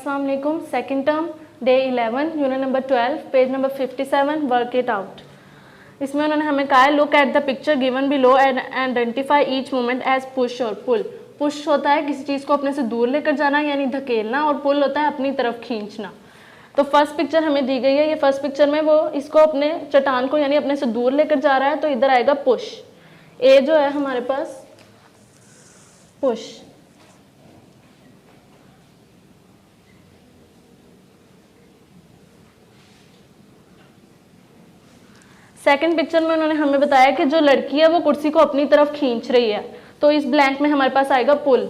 अस्सलाम वालेकुम। Second term day 11 unit number 12 page number 57 work it out. इसमें उन्होंने हमें कहा है look at the picture given below and identify each movement as push और पुल। पुश होता है किसी चीज़ को अपने से दूर लेकर जाना यानी धकेलना, और पुल होता है अपनी तरफ खींचना। तो फर्स्ट पिक्चर हमें दी गई है, ये फर्स्ट पिक्चर में वो इसको अपने चट्टान को यानी अपने से दूर लेकर जा रहा है, तो इधर आएगा पुश। ए जो है हमारे पास पुश। सेकंड पिक्चर में उन्होंने हमें बताया कि जो लड़की है वो कुर्सी को अपनी तरफ खींच रही है, तो इस ब्लैंक में हमारे पास आएगा पुल।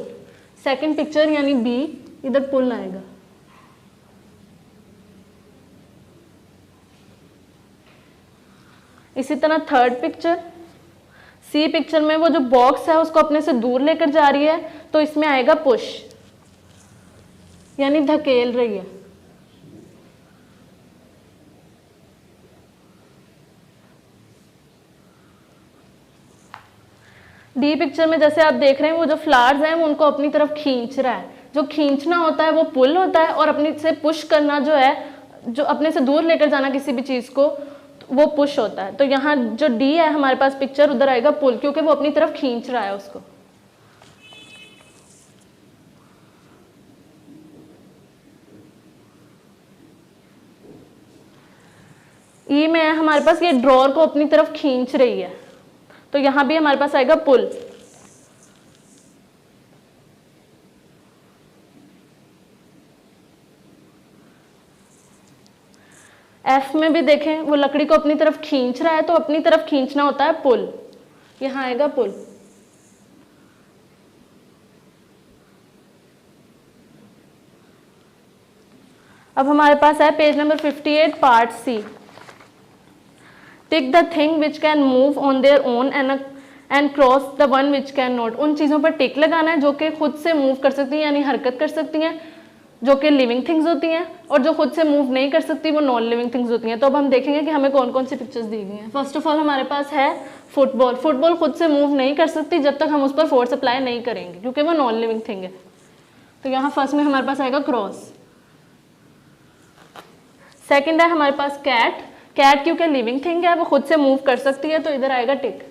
सेकंड पिक्चर यानी बी, इधर पुल आएगा। इसी तरह थर्ड पिक्चर सी पिक्चर में वो जो बॉक्स है उसको अपने से दूर लेकर जा रही है, तो इसमें आएगा पुश यानी धकेल रही है। डी पिक्चर में जैसे आप देख रहे हैं वो जो फ्लावर्स हैं वो उनको अपनी तरफ खींच रहा है। जो खींचना होता है वो पुल होता है, और अपने से पुश करना जो है, जो अपने से दूर लेकर जाना किसी भी चीज़ को, वो पुश होता है। तो यहाँ जो डी है हमारे पास पिक्चर, उधर आएगा पुल, क्योंकि वो अपनी तरफ खींच रहा है उसको। ई में है हमारे पास ये ड्रॉर को अपनी तरफ खींच रही है, तो यहां भी हमारे पास आएगा पुल। एफ में भी देखें वो लकड़ी को अपनी तरफ खींच रहा है, तो अपनी तरफ खींचना होता है पुल, यहां आएगा पुल। अब हमारे पास है page number 58 part C. Tick the thing which can move on their own and cross the one which can not. उन चीज़ों पर टिक लगाना है जो कि खुद से मूव कर सकती हैं यानी हरकत कर सकती हैं, जो कि लिविंग थिंग्स होती हैं, और जो खुद से मूव नहीं कर सकती वो नॉन लिविंग थिंग्स होती हैं। तो अब हम देखेंगे कि हमें कौन कौन सी पिक्चर्स दी गई हैं। फर्स्ट ऑफ ऑल हमारे पास है फुटबॉल। फुटबॉल खुद से मूव नहीं कर सकती जब तक हम उस पर फोर्स अप्लाई नहीं करेंगे, क्योंकि वो नॉन लिविंग थिंग है। तो यहाँ फर्स्ट में हमारे पास आएगा क्रॉस। सेकेंड है हमारे पास कैट। कैट क्योंकि लिविंग थिंग है, वो खुद से मूव कर सकती है, तो इधर आएगा टिक।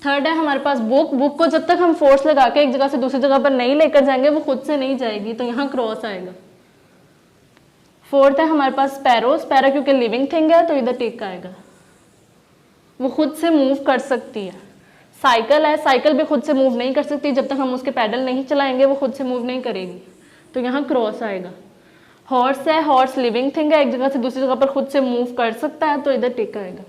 थर्ड है हमारे पास बुक। बुक को जब तक हम फोर्स लगा के एक जगह से दूसरी जगह पर नहीं लेकर जाएंगे वो खुद से नहीं जाएगी, तो यहाँ क्रॉस आएगा। फोर्थ है हमारे पास स्पैरो। स्पैरो क्योंकि लिविंग थिंग है, तो इधर टिक आएगा, वो खुद से मूव कर सकती है। साइकिल है। साइकिल भी खुद से मूव नहीं कर सकती, जब तक हम उसके पैडल नहीं चलाएंगे वो खुद से मूव नहीं करेगी, तो यहाँ क्रॉस आएगा। हॉर्स है। हॉर्स लिविंग थिंग है, एक जगह से दूसरी जगह पर खुद से मूव कर सकता है, तो इधर टिक आएगा।